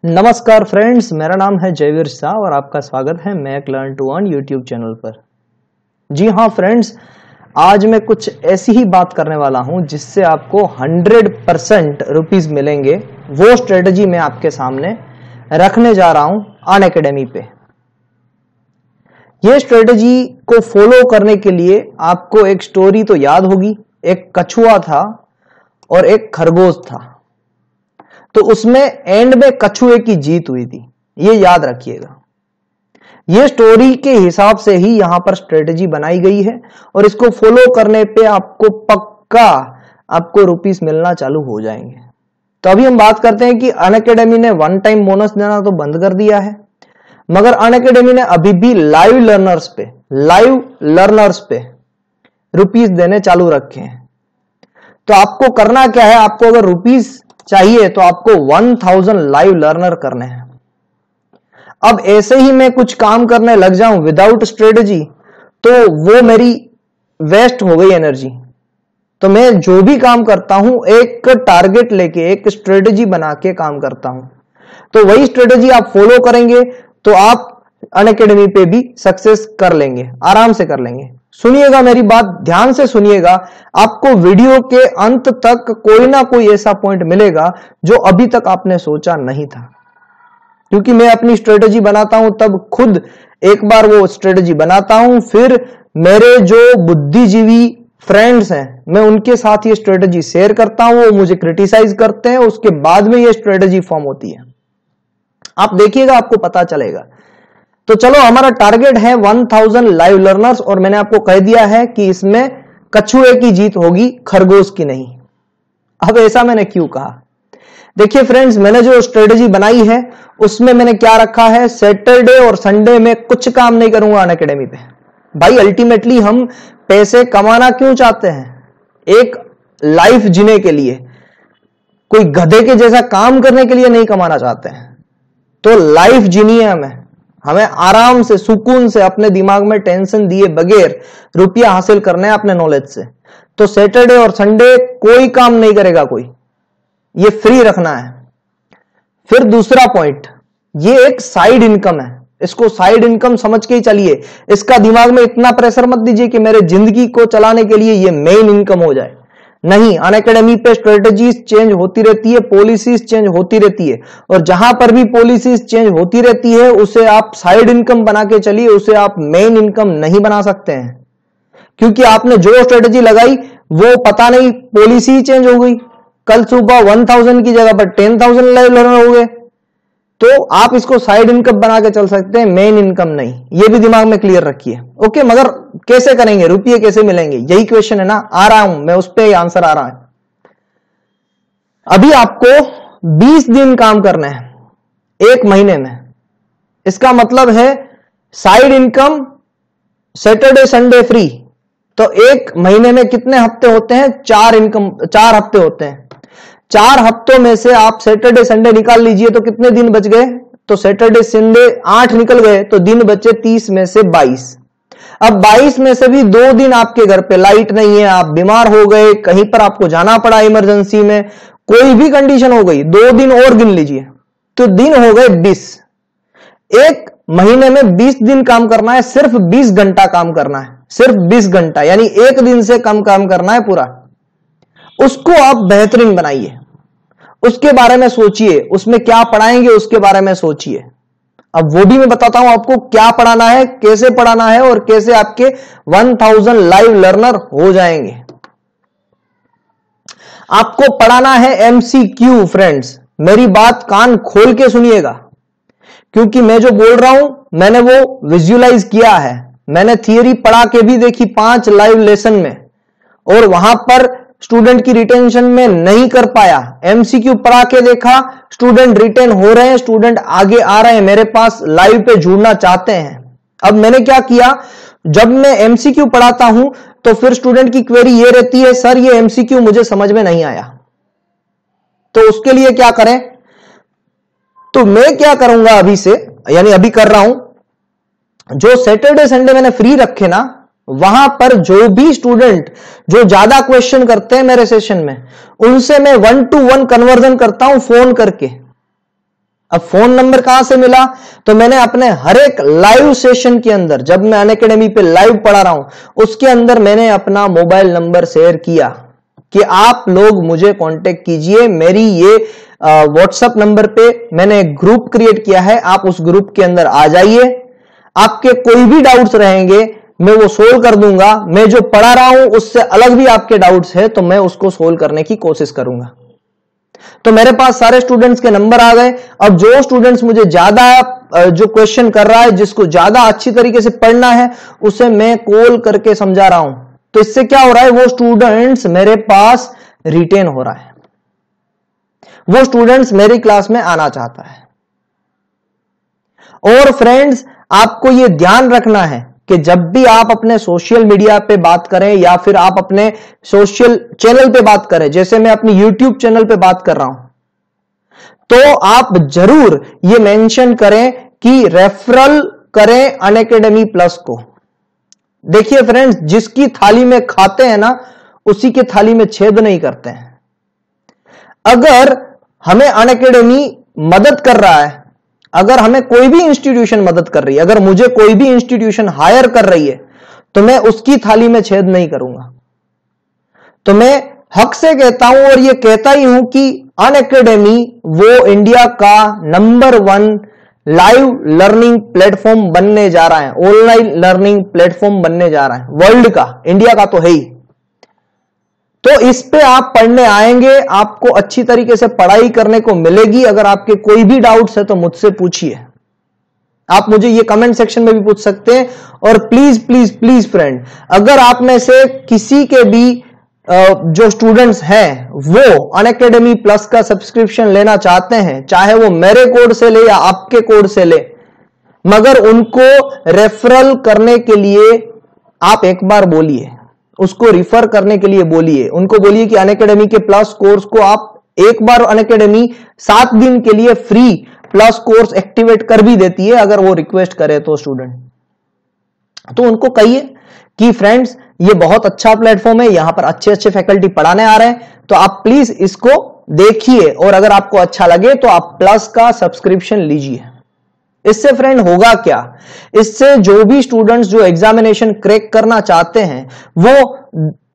नमस्कार फ्रेंड्स, मेरा नाम है जयवीर शाह और आपका स्वागत है Mac learn to earn YouTube channel पर। जी हाँ फ्रेंड्स, आज मैं कुछ ऐसी ही बात करने वाला हूं जिससे आपको 100% रुपीज मिलेंगे। वो स्ट्रेटजी मैं आपके सामने रखने जा रहा हूं अनअकैडमी पे। ये स्ट्रेटजी को फॉलो करने के लिए आपको एक स्टोरी तो याद होगी। एक कछुआ था और एक खरगोश था, तो उसमें एंड में कछुए की जीत हुई थी। ये याद रखिएगा। ये स्टोरी के हिसाब से ही यहां पर स्ट्रेटजी बनाई गई है और इसको फॉलो करने पे आपको पक्का रुपीस मिलना चालू हो जाएंगे। तो अभी हम बात करते हैं कि अनअकैडमी ने वन टाइम बोनस देना तो बंद कर दिया है, मगर अनअकैडमी ने अभी भी लाइव लर्नर्स पे रुपीस देने चालू रखे हैं। तो आपको करना क्या है, आपको अगर रुपीस चाहिए तो आपको 1000 लाइव लर्नर करने हैं। अब ऐसे ही मैं कुछ काम करने लग जाऊं विदाउट स्ट्रेटजी तो वो मेरी वेस्ट हो गई एनर्जी। तो मैं जो भी काम करता हूं एक टारगेट लेके, एक स्ट्रेटजी बना के काम करता हूं। तो वही स्ट्रेटजी आप फॉलो करेंगे तो आप अनअकैडमी पे भी सक्सेस कर लेंगे, आराम से कर लेंगे। सुनिएगा मेरी बात, ध्यान से सुनिएगा। आपको वीडियो के अंत तक कोई ना कोई ऐसा पॉइंट मिलेगा जो अभी तक आपने सोचा नहीं था। क्योंकि मैं अपनी स्ट्रेटजी बनाता हूं तब खुद एक बार वो स्ट्रेटजी बनाता हूं, फिर मेरे जो बुद्धिजीवी फ्रेंड्स हैं मैं उनके साथ ये स्ट्रेटजी शेयर करता हूं, वो मुझे क्रिटिसाइज करते हैं, उसके बाद में ये स्ट्रेटजी फॉर्म होती है। आप देखिएगा, आपको पता चलेगा। तो चलो, हमारा टारगेट है 1000 लाइव लर्नर्स और मैंने आपको कह दिया है कि इसमें कछुए की जीत होगी, खरगोश की नहीं। अब ऐसा मैंने क्यों कहा? देखिए फ्रेंड्स, मैंने जो स्ट्रेटजी बनाई है उसमें मैंने क्या रखा है, सैटरडे और संडे में कुछ काम नहीं करूंगा अनअकैडमी पे। भाई अल्टीमेटली हम पैसे कमाना क्यों चाहते हैं? एक लाइफ जीने के लिए, कोई गधे के जैसा काम करने के लिए नहीं कमाना चाहते हैं। तो लाइफ जीनी है हमें आराम से, सुकून से, अपने दिमाग में टेंशन दिए बगैर रुपया हासिल करना है अपने नॉलेज से। तो सैटरडे और संडे कोई काम नहीं करेगा कोई, ये फ्री रखना है। फिर दूसरा पॉइंट, ये एक साइड इनकम है, इसको साइड इनकम समझ के ही चलिए। इसका दिमाग में इतना प्रेशर मत दीजिए कि मेरे जिंदगी को चलाने के लिए ये मेन इनकम हो जाए। नहीं, अनअकैडमी पे स्ट्रेटजीज चेंज होती रहती है, पॉलिसीज चेंज होती रहती है, और जहां पर भी पॉलिसीज चेंज होती रहती है उसे आप साइड इनकम बना के चलिए, उसे आप मेन इनकम नहीं बना सकते हैं। क्योंकि आपने जो स्ट्रेटजी लगाई वो पता नहीं पॉलिसी चेंज हो गई, कल सुबह 1000 की जगह पर 10,000 लाइव लर्नर हो गए। तो आप इसको साइड इनकम बना के चल सकते हैं, मेन इनकम नहीं। ये भी दिमाग में क्लियर रखिए। ओके, मगर कैसे करेंगे, रुपये कैसे मिलेंगे, यही क्वेश्चन है ना। आ रहा हूं मैं, उस पर आंसर आ रहा है। अभी आपको 20 दिन काम करना है एक महीने में। इसका मतलब है side income, Saturday Sunday free. तो एक महीने में कितने हफ्ते होते हैं? 4 हफ्ते होते हैं। 4 हफ्तों में से आप सैटरडे संडे निकाल लीजिए तो कितने दिन बच गए? तो सैटरडे संडे 8 निकल गए तो दिन बचे 30 में से 22। अब 22 में से भी 2 दिन आपके घर पे लाइट नहीं है, आप बीमार हो गए, कहीं पर आपको जाना पड़ा इमरजेंसी में, कोई भी कंडीशन हो गई, 2 दिन और गिन लीजिए तो दिन हो गए 20। एक महीने में 20 दिन काम करना है, सिर्फ 20 घंटा काम करना है, सिर्फ 20 घंटा, यानी एक दिन से कम काम करना है पूरा। उसको आप बेहतरीन बनाइए, उसके बारे में सोचिए, उसमें क्या पढ़ाएंगे उसके बारे में सोचिए। अब वो भी मैं बताता हूं आपको क्या पढ़ाना है, कैसे पढ़ाना है और कैसे आपके 1000 लाइव लर्नर हो जाएंगे। आपको पढ़ाना है MCQ फ्रेंड्स, मेरी बात कान खोल के सुनिएगा, क्योंकि मैं जो बोल रहा हूं मैंने वो विजुअलाइज किया है। मैंने थियरी पढ़ा के भी देखी 5 लाइव लेसन में, और वहां पर स्टूडेंट की रिटेंशन में नहीं कर पाया। MCQ पढ़ा के देखा, स्टूडेंट रिटेन हो रहे हैं, स्टूडेंट आगे आ रहे हैं, मेरे पास लाइव पे जुड़ना चाहते हैं। अब मैंने क्या किया, जब मैं MCQ पढ़ाता हूं तो फिर स्टूडेंट की क्वेरी ये रहती है, सर ये MCQ मुझे समझ में नहीं आया। तो उसके लिए क्या करें? तो मैं क्या करूंगा अभी से, यानी अभी कर रहा हूं, जो सैटरडे संडे मैंने फ्री रखे ना, वहां पर जो भी स्टूडेंट जो ज्यादा क्वेश्चन करते हैं मेरे सेशन में, उनसे मैं 1-to-1 कन्वर्जन करता हूं फोन करके। अब फोन नंबर कहां से मिला? तो मैंने अपने हर एक लाइव सेशन के अंदर, जब मैं अनअकैडमी पे लाइव पढ़ा रहा हूं, उसके अंदर मैंने अपना मोबाइल नंबर शेयर किया कि आप लोग मुझे कांटेक्ट कीजिए। मेरी ये व्हाट्सएप नंबर पे मैंने एक ग्रुप क्रिएट किया है, आप उस ग्रुप के अंदर आ जाइए। आपके कोई भी डाउट्स रहेंगे मैं वो सोल्व कर दूंगा। मैं जो पढ़ा रहा हूं उससे अलग भी आपके डाउट्स है तो मैं उसको सोल्व करने की कोशिश करूंगा। तो मेरे पास सारे स्टूडेंट्स के नंबर आ गए। अब जो स्टूडेंट्स मुझे ज्यादा जो क्वेश्चन कर रहा है, जिसको ज्यादा अच्छी तरीके से पढ़ना है, उसे मैं कॉल करके समझा रहा हूं। तो इससे क्या हो रहा है, वो स्टूडेंट्स मेरे पास रिटेन हो रहा है, वो स्टूडेंट्स मेरी क्लास में आना चाहता है। और फ्रेंड्स, आपको यह ध्यान रखना है कि जब भी आप अपने सोशल मीडिया पे बात करें या फिर आप अपने सोशल चैनल पे बात करें, जैसे मैं अपनी यूट्यूब चैनल पे बात कर रहा हूं, तो आप जरूर ये मेंशन करें कि रेफरल करें अनअकैडमी प्लस को। देखिए फ्रेंड्स, जिसकी थाली में खाते हैं ना, उसी के थाली में छेद नहीं करते हैं। अगर हमें अनअकैडमी मदद कर रहा है, अगर हमें कोई भी इंस्टीट्यूशन मदद कर रही है, अगर मुझे कोई भी इंस्टीट्यूशन हायर कर रही है, तो मैं उसकी थाली में छेद नहीं करूंगा। तो मैं हक से कहता हूं और ये कहता ही हूं कि अनअकैडमी वो इंडिया का नंबर 1 लाइव लर्निंग प्लेटफॉर्म बनने जा रहा है, ऑनलाइन लर्निंग प्लेटफॉर्म बनने जा रहा है, वर्ल्ड का, इंडिया का तो है ही। तो इस पे आप पढ़ने आएंगे, आपको अच्छी तरीके से पढ़ाई करने को मिलेगी। अगर आपके कोई भी डाउट्स है तो मुझसे पूछिए, आप मुझे ये कमेंट सेक्शन में भी पूछ सकते हैं। और प्लीज प्लीज प्लीज फ्रेंड, अगर आप में से किसी के भी जो स्टूडेंट्स हैं वो अनअकैडमी प्लस का सब्सक्रिप्शन लेना चाहते हैं, चाहे वो मेरे कोड से ले या आपके कोड से ले, मगर उनको रेफरल करने के लिए आप एक बार बोलिए, उसको रिफर करने के लिए बोलिए, उनको बोलिए कि अनअकैडमी के प्लस कोर्स को आप एक बार, अनअकैडमी 7 दिन के लिए फ्री प्लस कोर्स एक्टिवेट कर भी देती है अगर वो रिक्वेस्ट करे तो स्टूडेंट। तो उनको कहिए कि फ्रेंड्स ये बहुत अच्छा प्लेटफॉर्म है, यहां पर अच्छे अच्छे फैकल्टी पढ़ाने आ रहे हैं, तो आप प्लीज इसको देखिए और अगर आपको अच्छा लगे तो आप प्लस का सब्सक्रिप्शन लीजिए। इससे फ्रेंड होगा क्या, इससे जो भी स्टूडेंट्स जो एग्जामिनेशन क्रैक करना चाहते हैं वो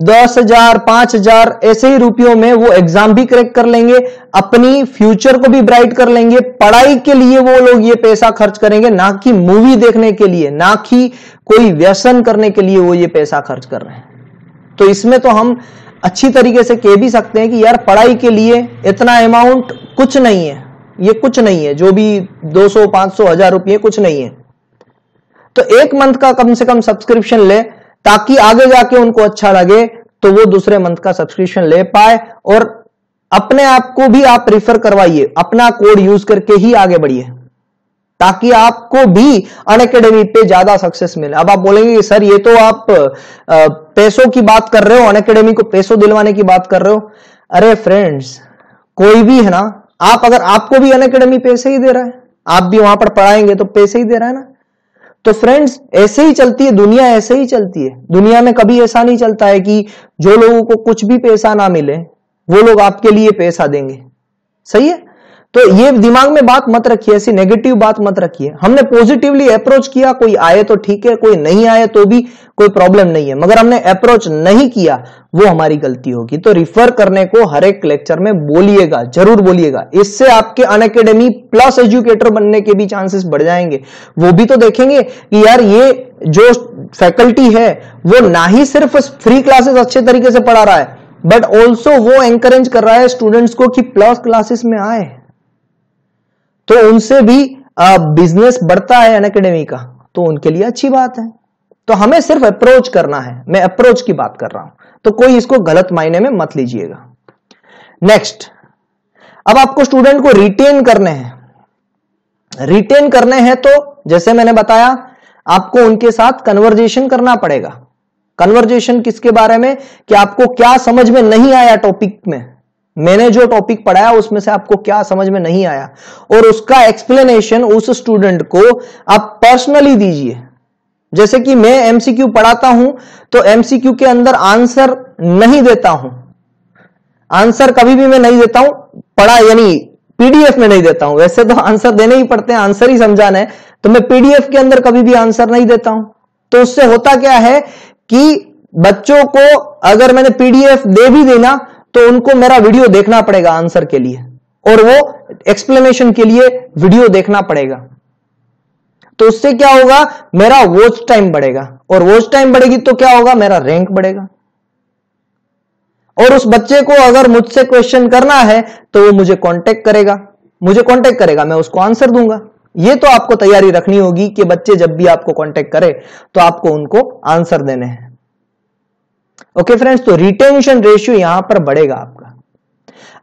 10,000 5,000 ऐसे ही रुपयों में वो एग्जाम भी क्रैक कर लेंगे, अपनी फ्यूचर को भी ब्राइट कर लेंगे। पढ़ाई के लिए वो लोग ये पैसा खर्च करेंगे, ना कि मूवी देखने के लिए, ना कि कोई व्यसन करने के लिए वो ये पैसा खर्च कर रहे हैं। तो इसमें तो हम अच्छी तरीके से कह भी सकते हैं कि यार पढ़ाई के लिए इतना अमाउंट कुछ नहीं है, ये कुछ नहीं है, जो भी 200 500 1000 रुपये कुछ नहीं है। तो एक मंथ का कम से कम सब्सक्रिप्शन ले, ताकि आगे जाके उनको अच्छा लगे तो वो दूसरे मंथ का सब्सक्रिप्शन ले पाए। और अपने आप को भी आप रिफर करवाइए, अपना कोड यूज करके ही आगे बढ़िए, ताकि आपको भी अनअकैडमी पे ज्यादा सक्सेस मिले। अब आप बोलेंगे कि सर ये तो आप पैसों की बात कर रहे हो, अनअकैडमी को पैसों दिलवाने की बात कर रहे हो। अरे फ्रेंड्स, कोई भी है ना, आप अगर, आपको भी अनअकैडमी पैसे ही दे रहा है, आप भी वहां पर पढ़ाएंगे तो पैसे ही दे रहा है ना। तो फ्रेंड्स ऐसे ही चलती है दुनिया, ऐसे ही चलती है दुनिया में। कभी ऐसा नहीं चलता है कि जो लोगों को कुछ भी पैसा ना मिले वो लोग आपके लिए पैसा देंगे, सही है। तो ये दिमाग में बात मत रखिए, ऐसी नेगेटिव बात मत रखिए। हमने पॉजिटिवली अप्रोच किया, कोई आए तो ठीक है, कोई नहीं आए तो भी कोई प्रॉब्लम नहीं है, मगर हमने अप्रोच नहीं किया वो हमारी गलती होगी। तो रिफर करने को हर एक लेक्चर में बोलिएगा, जरूर बोलिएगा। इससे आपके अनअकैडमी प्लस एजुकेटर बनने के भी चांसेस बढ़ जाएंगे। वो भी तो देखेंगे कि यार ये जो फैकल्टी है वो ना ही सिर्फ फ्री क्लासेस अच्छे तरीके से पढ़ा रहा है, बट ऑल्सो वो एंकरेज कर रहा है स्टूडेंट्स को कि प्लस क्लासेस में आए, तो उनसे भी बिजनेस बढ़ता है अनअकैडमी का, तो उनके लिए अच्छी बात है। तो हमें सिर्फ अप्रोच करना है, मैं अप्रोच की बात कर रहा हूं, तो कोई इसको गलत मायने में मत लीजिएगा। नेक्स्ट, अब आपको स्टूडेंट को रिटेन करने हैं। रिटेन करने हैं तो जैसे मैंने बताया, आपको उनके साथ कन्वर्जेशन करना पड़ेगा। कन्वर्जेशन किसके बारे में, कि आपको क्या समझ में नहीं आया टॉपिक में, मैंने जो टॉपिक पढ़ाया उसमें से आपको क्या समझ में नहीं आया, और उसका एक्सप्लेनेशन उस स्टूडेंट को आप पर्सनली दीजिए। जैसे कि मैं एमसीक्यू पढ़ाता हूं तो एमसीक्यू के अंदर आंसर नहीं देता हूं, आंसर कभी भी मैं नहीं देता हूं, पढ़ा यानी पीडीएफ में नहीं देता हूं। वैसे तो आंसर देने ही पड़ते हैं, आंसर ही समझाना है, तो मैं पीडीएफ के अंदर कभी भी आंसर नहीं देता हूं। तो उससे होता क्या है कि बच्चों को अगर मैंने पीडीएफ दे भी देना तो उनको मेरा वीडियो देखना पड़ेगा आंसर के लिए, और वो एक्सप्लेनेशन के लिए वीडियो देखना पड़ेगा। तो उससे क्या होगा, मेरा वॉच टाइम बढ़ेगा, और वॉच टाइम बढ़ेगी तो क्या होगा, मेरा रैंक बढ़ेगा। और उस बच्चे को अगर मुझसे क्वेश्चन करना है तो वो मुझे कांटेक्ट करेगा, मैं उसको आंसर दूंगा। ये तो आपको तैयारी रखनी होगी कि बच्चे जब भी आपको कांटेक्ट करे तो आपको उनको आंसर देने हैं। ओके फ्रेंड्स, तो रिटेंशन रेशियो यहां पर बढ़ेगा आपका।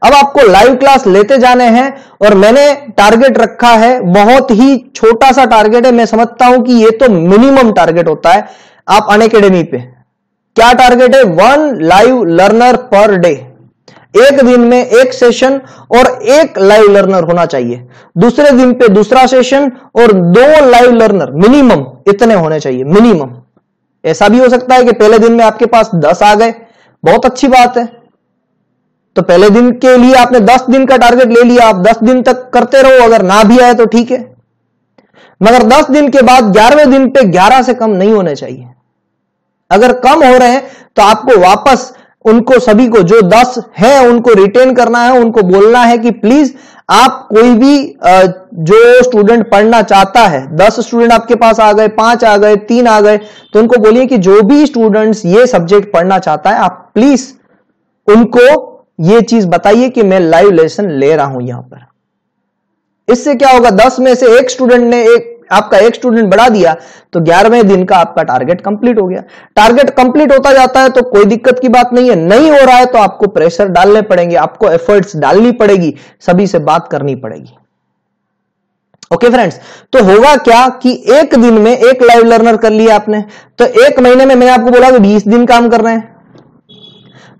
अब आपको लाइव क्लास लेते जाने हैं, और मैंने टारगेट रखा है, बहुत ही छोटा सा टारगेट है। मैं समझता हूं कि ये तो मिनिमम टारगेट होता है आप अनअकैडमी पे। क्या टारगेट है, 1 लाइव लर्नर पर डे। एक दिन में एक सेशन और एक लाइव लर्नर होना चाहिए, दूसरे दिन पे दूसरा सेशन और 2 लाइव लर्नर मिनिमम इतने होने चाहिए, मिनिमम। ऐसा भी हो सकता है कि पहले दिन में आपके पास 10 आ गए, बहुत अच्छी बात है। तो पहले दिन के लिए आपने 10 दिन का टारगेट ले लिया, आप 10 दिन तक करते रहो, अगर ना भी आए तो ठीक है, मगर 10 दिन के बाद 11वें दिन पे 11 से कम नहीं होने चाहिए। अगर कम हो रहे हैं तो आपको वापस उनको सभी को जो 10 है उनको रिटेन करना है, उनको बोलना है कि प्लीज आप कोई भी जो स्टूडेंट पढ़ना चाहता है, 10 स्टूडेंट आपके पास आ गए, 5 आ गए, 3 आ गए, तो उनको बोलिए कि जो भी स्टूडेंट्स ये सब्जेक्ट पढ़ना चाहता है आप प्लीज उनको ये चीज बताइए कि मैं लाइव लेसन ले रहा हूं यहां पर। इससे क्या होगा, 10 में से एक स्टूडेंट ने आपका एक स्टूडेंट बढ़ा दिया तो 11वें दिन का आपका टारगेट कंप्लीट हो गया। टारगेट कंप्लीट होता जाता है तो कोई दिक्कत की बात नहीं है। नहीं हो रहा है तो आपको प्रेशर डालने पड़ेंगे, आपको एफर्ट्स डालनी पड़ेगी, सभी से बात करनी पड़ेगी। ओके फ्रेंड्स, तो होगा क्या कि एक दिन में एक लाइव लर्नर कर लिया आपने, तो एक महीने में मैंने आपको बोला कि 20 दिन काम करना है,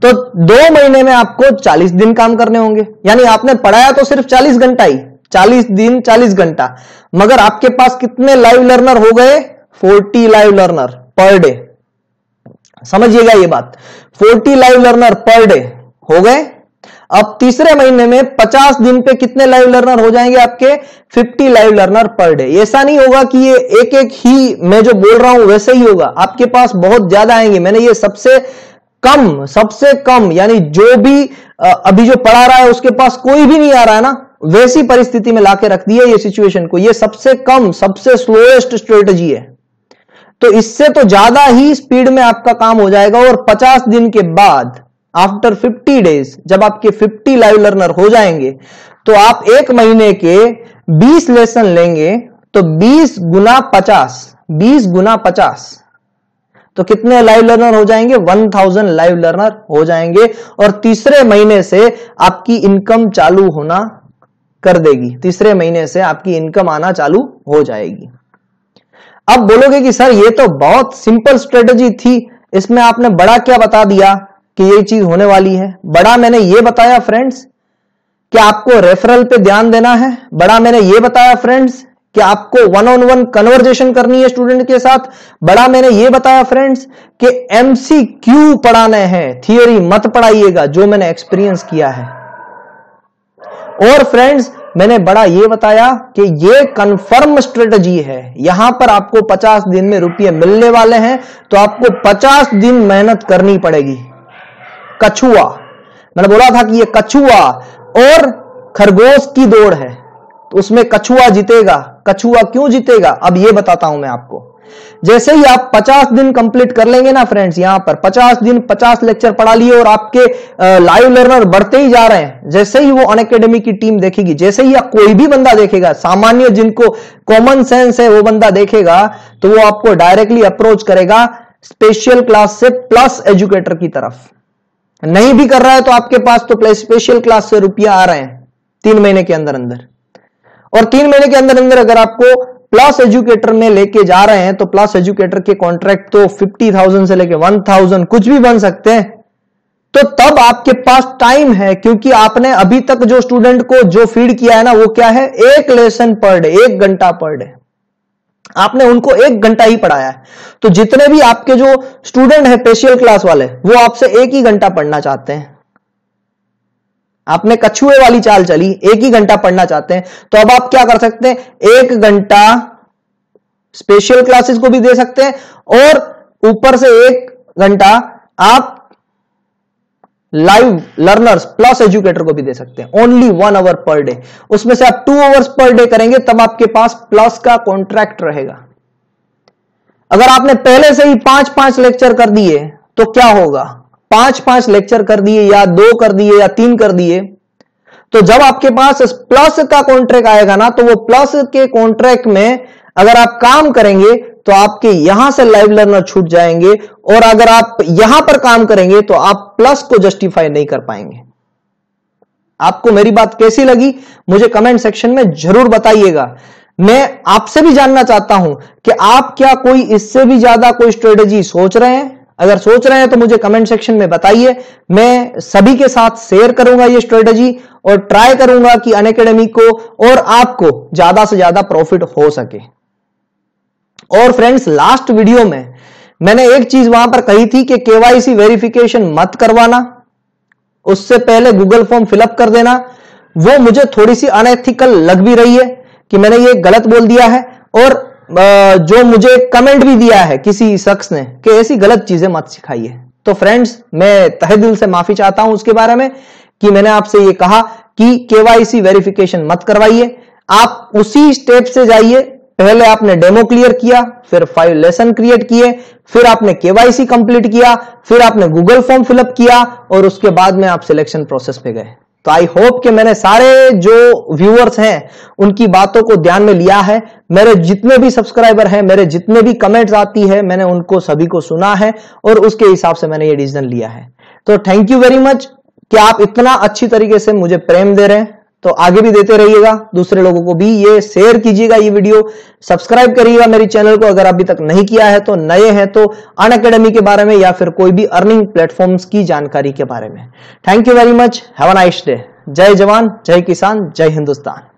तो 2 महीने में आपको 40 दिन काम करने होंगे। यानी आपने पढ़ाया तो सिर्फ 40 घंटा ही, 40 दिन 40 घंटा, मगर आपके पास कितने लाइव लर्नर हो गए, 40 लाइव लर्नर पर डे। समझिएगा ये बात, 40 लाइव लर्नर पर डे हो गए। अब तीसरे महीने में 50 दिन पे कितने लाइव लर्नर हो जाएंगे आपके, 50 लाइव लर्नर पर डे। ऐसा नहीं होगा कि ये एक एक ही मैं जो बोल रहा हूं वैसे ही होगा, आपके पास बहुत ज्यादा आएंगे। मैंने ये सबसे कम यानी जो भी अभी जो पढ़ा रहा है उसके पास कोई भी नहीं आ रहा है ना, वैसी परिस्थिति में लाके रख दिया ये सिचुएशन को। ये सबसे कम, सबसे स्लोएस्ट स्ट्रेटजी है, तो इससे तो ज्यादा ही स्पीड में आपका काम हो जाएगा। और 50 दिन के बाद आफ्टर 50 डेज जब आपके 50 लाइव लर्नर हो जाएंगे तो आप एक महीने के 20 लेसन लेंगे, तो 20 गुना 50 तो कितने लाइव लर्नर हो जाएंगे, 1000 लाइव लर्नर हो जाएंगे। और तीसरे महीने से आपकी इनकम चालू होना कर देगी, तीसरे महीने से आपकी इनकम आना चालू हो जाएगी। अब बोलोगे कि सर ये तो बहुत सिंपल स्ट्रेटजी थी, इसमें आपने बड़ा क्या बता दिया कि ये चीज होने वाली है। बड़ा मैंने ये बताया फ्रेंड्स कि आपको रेफरल पे ध्यान देना है। बड़ा मैंने ये बताया फ्रेंड्स कि आपको 1-on-1 कन्वर्जेशन करनी है स्टूडेंट के साथ। बड़ा मैंने ये बताया फ्रेंड्स कि MCQ पढ़ाने हैं, थियरी मत पढ़ाइएगा, जो मैंने एक्सपीरियंस किया है। और फ्रेंड्स मैंने बड़ा ये बताया कि ये कंफर्म स्ट्रेटजी है, यहां पर आपको 50 दिन में रुपये मिलने वाले हैं, तो आपको 50 दिन मेहनत करनी पड़ेगी। कछुआ, मैंने बोला था कि ये कछुआ और खरगोश की दौड़ है, तो उसमें कछुआ जीतेगा। कछुआ क्यों जीतेगा, अब ये बताता हूं मैं आपको। जैसे ही आप 50 दिन कंप्लीट कर लेंगे ना फ्रेंड्स, यहां पर 50 दिन 50 लेक्चर पढ़ा लिए और आपके लाइव लर्नर बढ़ते ही जा रहे हैं। जैसे ही वो अनअकैडमी की टीम देखेगी, जैसे ही कोई भी बंदा देखेगा, सामान्य जिनको कॉमन सेंस है वो बंदा देखेगा, तो वो आपको डायरेक्टली अप्रोच करेगा स्पेशल क्लास से प्लस एजुकेटर की तरफ। नहीं भी कर रहा है तो आपके पास तो स्पेशल क्लास से रुपया आ रहे हैं 3 महीने के अंदर अंदर। और 3 महीने के अंदर अंदर अगर आपको प्लस एजुकेटर में लेके जा रहे हैं, तो प्लस एजुकेटर के कॉन्ट्रैक्ट तो 50,000 से लेके 1,000 कुछ भी बन सकते हैं। तो तब आपके पास टाइम है, क्योंकि आपने अभी तक जो स्टूडेंट को जो फीड किया है ना, वो क्या है, एक लेसन पर डे, 1 घंटा पर डे। आपने उनको 1 घंटा ही पढ़ाया है। तो जितने भी आपके जो स्टूडेंट है स्पेशल क्लास वाले, वो आपसे 1 ही घंटा पढ़ना चाहते हैं। आपने कछुए वाली चाल चली, 1 ही घंटा पढ़ना चाहते हैं, तो अब आप क्या कर सकते हैं, 1 घंटा स्पेशल क्लासेस को भी दे सकते हैं और ऊपर से 1 घंटा आप लाइव लर्नर्स प्लस एजुकेटर को भी दे सकते हैं। ओनली 1 आवर पर डे, उसमें से आप 2 आवर्स पर डे करेंगे तब आपके पास प्लस का कॉन्ट्रैक्ट रहेगा। अगर आपने पहले से ही 5-5 लेक्चर कर दिए तो क्या होगा, 5-5 लेक्चर कर दिए या 2 कर दिए या 3 कर दिए, तो जब आपके पास प्लस का कॉन्ट्रैक्ट आएगा ना, तो वो प्लस के कॉन्ट्रैक्ट में अगर आप काम करेंगे तो आपके यहां से लाइव लर्नर छूट जाएंगे, और अगर आप यहां पर काम करेंगे तो आप प्लस को जस्टिफाई नहीं कर पाएंगे। आपको मेरी बात कैसी लगी मुझे कमेंट सेक्शन में जरूर बताइएगा। मैं आपसे भी जानना चाहता हूं कि आप क्या कोई इससे भी ज्यादा कोई स्ट्रेटेजी सोच रहे हैं। अगर सोच रहे हैं तो मुझे कमेंट सेक्शन में बताइए, मैं सभी के साथ शेयर करूंगा ये स्ट्रेटेजी और ट्राई करूंगा कि अनअकैडमी को और आपको ज्यादा से ज्यादा प्रॉफिट हो सके। और फ्रेंड्स, लास्ट वीडियो में मैंने एक चीज वहां पर कही थी कि केवाईसी वेरिफिकेशन मत करवाना, उससे पहले गूगल फॉर्म फिलअप कर देना। वो मुझे थोड़ी सी अनएथिकल लग भी रही है कि मैंने ये गलत बोल दिया है, और जो मुझे कमेंट भी दिया है किसी शख्स ने कि ऐसी गलत चीजें मत सिखाइए। तो फ्रेंड्स, मैं तहे दिल से माफी चाहता हूं उसके बारे में कि मैंने आपसे ये कहा कि केवाईसी वेरिफिकेशन मत करवाइए। आप उसी स्टेप से जाइए, पहले आपने डेमो क्लियर किया, फिर 5 लेसन क्रिएट किए, फिर आपने केवाईसी कंप्लीट किया, फिर आपने गूगल फॉर्म फिलअप किया, और उसके बाद में आप सिलेक्शन प्रोसेस पे गए। तो आई होप कि मैंने सारे जो व्यूअर्स हैं उनकी बातों को ध्यान में लिया है। मेरे जितने भी सब्सक्राइबर हैं, मेरे जितने भी कमेंट्स आती है, मैंने उनको सभी को सुना है और उसके हिसाब से मैंने ये डिसीजन लिया है। तो थैंक यू वेरी मच कि आप इतना अच्छी तरीके से मुझे प्रेम दे रहे हैं। तो आगे भी देते रहिएगा, दूसरे लोगों को भी ये शेयर कीजिएगा, ये वीडियो सब्सक्राइब करिएगा मेरी चैनल को अगर अभी तक नहीं किया है। तो नए हैं तो अनअकैडमी के बारे में या फिर कोई भी अर्निंग प्लेटफॉर्म्स की जानकारी के बारे में। Thank you very much, have a nice day. जय जवान, जय किसान, जय हिंदुस्तान।